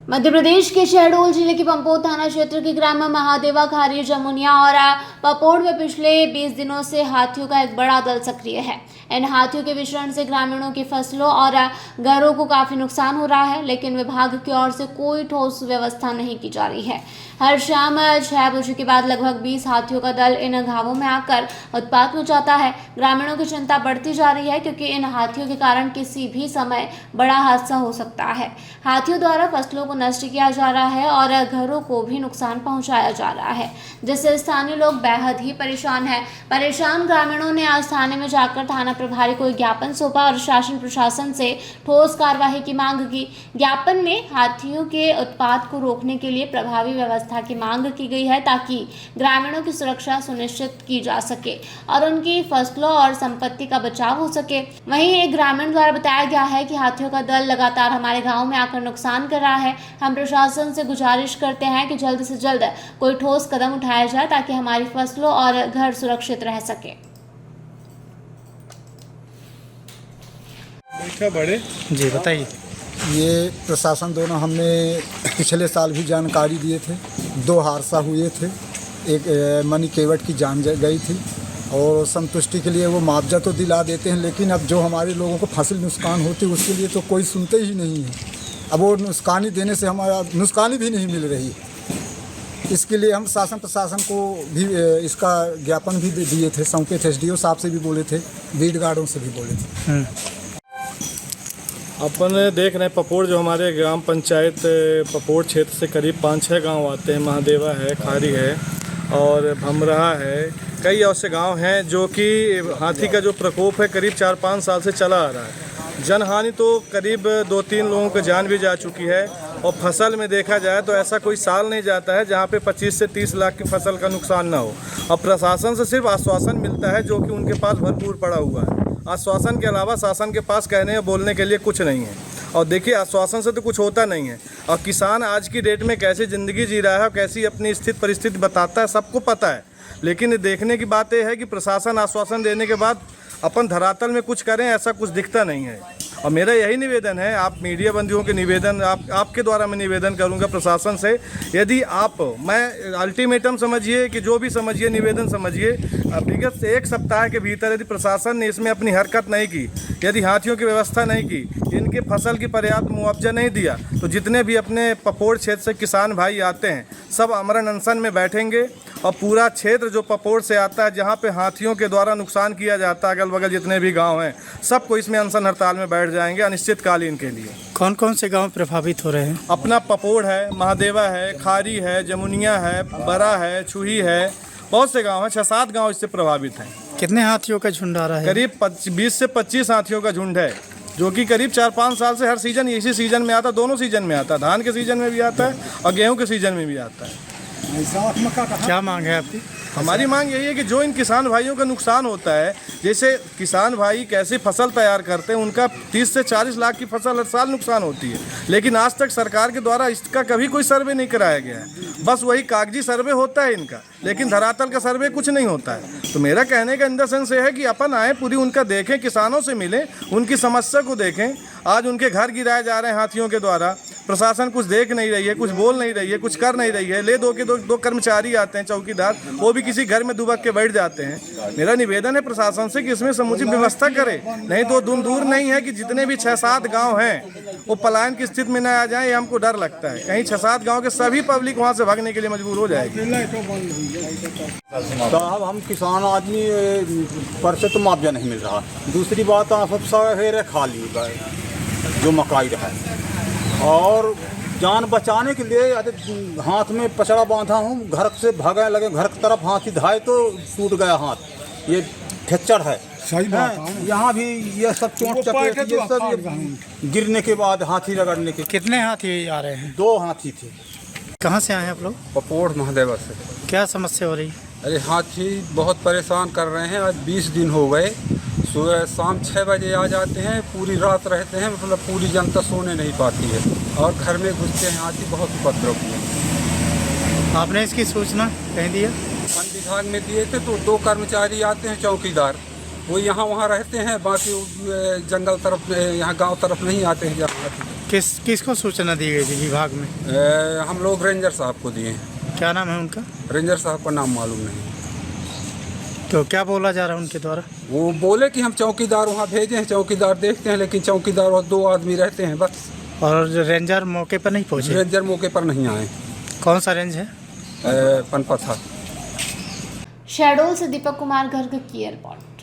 मध्य प्रदेश के शहडोल जिले के पंपोर थाना क्षेत्र के ग्राम महादेवा, खारी, जमुनिया और पपोड़ में पिछले 20 दिनों से हाथियों का एक बड़ा दल सक्रिय है। इन हाथियों के विचरण से ग्रामीणों की फसलों और घरों को काफी नुकसान हो रहा है, लेकिन विभाग की ओर से कोई ठोस व्यवस्था नहीं की जा रही है। हर शाम 6 बजे के बाद लगभग 20 हाथियों का दल इन गांवों में आकर उत्पात मचाता है। ग्रामीणों की चिंता बढ़ती जा रही है, क्योंकि इन हाथियों के कारण किसी भी समय बड़ा हादसा हो सकता है। हाथियों द्वारा फसलों को नष्ट किया जा रहा है और घरों को भी नुकसान पहुंचाया जा रहा है, जिससे स्थानीय लोग बेहद ही परेशान हैं। परेशान ग्रामीणों ने आज थाने में जाकर थाना प्रभारी को ज्ञापन सौंपा और शासन प्रशासन से ठोस कार्यवाही की मांग की। ज्ञापन में हाथियों के उत्पात को रोकने के लिए प्रभावी व्यवस्था की मांग की गई है, ताकि ग्रामीणों की सुरक्षा सुनिश्चित की जा सके और उनकी फसलों और संपत्ति का बचाव हो सके। वहीं एक ग्रामीण द्वारा बताया गया है कि हाथियों का दल लगातार हमारे गाँव में आकर नुकसान कर रहा है। हम प्रशासन से गुजारिश करते हैं कि जल्द से जल्द कोई ठोस कदम उठाया जाए, ताकि हमारी फसलों और घर सुरक्षित रह सके। बड़े जी बताइए। ये प्रशासन दोनों हमने पिछले साल भी जानकारी दिए थे। 2 हादसा हुए थे, एक मनी केवट की जान गई थी और संतुष्टि के लिए वो मुआवजा तो दिला देते हैं, लेकिन अब जो हमारे लोगों को फसल नुकसान होती है उसके लिए तो कोई सुनते ही नहीं है। अब वो नुकसानी देने से हमारा नुकसानी भी नहीं मिल रही है। इसके लिए हम शासन प्रशासन को भी इसका ज्ञापन भी दिए थे, सौंपे थे। SDO साहब से भी बोले थे, बीट गार्डों से भी बोले थे। अपन देख रहे हैं पपोड़, जो हमारे ग्राम पंचायत पपोड़ क्षेत्र से करीब 5-6 गांव आते हैं। महादेवा है, खारी है और भमरहा है। कई ऐसे गांव हैं जो कि हाथी का जो प्रकोप है करीब 4-5 साल से चला आ रहा है। जनहानि तो करीब 2-3 लोगों की जान भी जा चुकी है और फसल में देखा जाए तो ऐसा कोई साल नहीं जाता है जहां पे 25 से 30 लाख की फसल का नुकसान ना हो। अब प्रशासन से सिर्फ आश्वासन मिलता है, जो कि उनके पास भरपूर पड़ा हुआ है। आश्वासन के अलावा शासन के पास कहने या बोलने के लिए कुछ नहीं है। और देखिए, आश्वासन से तो कुछ होता नहीं है। और किसान आज की डेट में कैसी ज़िंदगी जी रहा है, कैसी अपनी स्थिति परिस्थिति बताता है, सबको पता है। लेकिन देखने की बात यह है कि प्रशासन आश्वासन देने के बाद अपन धरातल में कुछ करें, ऐसा कुछ दिखता नहीं है। और मेरा यही निवेदन है, आप मीडिया बंधुओं के निवेदन, आपके द्वारा मैं निवेदन करूंगा प्रशासन से, यदि आप, मैं अल्टीमेटम समझिए कि जो भी समझिए, निवेदन समझिए, विगत 1 सप्ताह के भीतर यदि प्रशासन ने इसमें अपनी हरकत नहीं की, यदि हाथियों की व्यवस्था नहीं की, इनके फसल की पर्याप्त मुआवजा नहीं दिया, तो जितने भी अपने पपोड़ क्षेत्र से किसान भाई आते हैं सब अमरण अनशन में बैठेंगे। और पूरा क्षेत्र जो पपोड़ से आता है, जहाँ पे हाथियों के द्वारा नुकसान किया जाता है, अगल बगल जितने भी गांव हैं, सबको इसमें अनशन हड़ताल में बैठ जाएंगे अनिश्चितकालीन के लिए। कौन कौन से गांव प्रभावित हो रहे हैं? अपना पपोड़ है, महादेवा है, खारी है, जमुनिया है, बरा है, छुही है, बहुत से गाँव हैं। 6-7 गाँव इससे प्रभावित हैं। कितने हाथियों का झुंड आ रहा है? करीब 20 से 25 हाथियों का झुंड है, जो कि करीब 4-5 साल से हर सीजन, इसी सीजन में आता, दोनों सीजन में आता है। धान के सीजन में भी आता है और गेहूं के सीजन में भी आता है। क्या मांग है आपकी? हमारी मांग यही है कि जो इन किसान भाइयों का नुकसान होता है, जैसे किसान भाई कैसे फसल तैयार करते हैं, उनका 30 से 40 लाख की फसल हर साल नुकसान होती है, लेकिन आज तक सरकार के द्वारा इसका कभी कोई सर्वे नहीं कराया गया है। बस वही कागजी सर्वे होता है इनका, लेकिन धरातल का सर्वे कुछ नहीं होता है। तो मेरा कहने का इन द सेंस है कि अपन आए, पूरी उनका देखें, किसानों से मिलें, उनकी समस्या को देखें। आज उनके घर गिराए जा रहे हैं हाथियों के द्वारा, प्रशासन कुछ देख नहीं रही है, कुछ बोल नहीं रही है, कुछ कर नहीं रही है। ले दो कर्मचारी आते हैं चौकीदार, वो भी किसी घर में दुबक के बैठ जाते हैं। मेरा निवेदन है प्रशासन से कि इसमें समुचित व्यवस्था करे, नहीं तो दूर नहीं है कि जितने भी 6-7 गांव हैं वो पलायन की स्थिति में न आ जाए। ये हमको डर लगता है, कहीं 6-7 गांव के सभी पब्लिक वहां से भागने के लिए मजबूर हो जाएगी। साहब, हम किसान आदमी पर से तो मुआवजा नहीं मिल रहा। दूसरी बात, सब खाली जो मकाई रहा है, और जान बचाने के लिए हाथ में पचड़ा बांधा हूँ। घर से भागने लगे, घर की तरफ हाथी धाए तो टूट गया हाथ। ये खच्चर है, सही बात है। यहाँ भी ये सब चोट चपेट, ये सब गिरने के बाद हाथी रगड़ने के। कितने हाथी आ रहे हैं? 2 हाथी थे। कहाँ से आए हैं आप लोग? पपोड़ महादेवा से। क्या समस्या हो रही? अरे हाथी बहुत परेशान कर रहे हैं। आज 20 दिन हो गए। सुबह शाम 6 बजे आ जाते हैं, पूरी रात रहते हैं, मतलब पूरी जनता सोने नहीं पाती है और घर में घुसते हैं हाथी, बहुत उपद्रव किए। आपने इसकी सूचना कहीं दिया? वन विभाग में दिए थे, तो 2 कर्मचारी आते हैं चौकीदार, वो यहाँ वहाँ रहते हैं, बाकी जंगल तरफ, यहाँ गांव तरफ नहीं आते हैं जहाँ हाथी। किसको सूचना दी गई थी विभाग में? हम लोग रेंजर साहब को दिए हैं। क्या नाम है उनका? रेंजर साहब का नाम मालूम नहीं। तो क्या बोला जा रहा है उनके द्वारा? वो बोले कि हम चौकीदार वहाँ भेजे हैं, चौकीदार देखते हैं, लेकिन चौकीदार और 2 आदमी रहते हैं बस। और रेंजर मौके पर नहीं पहुँचे? रेंजर मौके पर नहीं आए। कौन सा रेंज है? पनपथा। शहडोल से दीपक कुमार गर्ग की रिपोर्ट।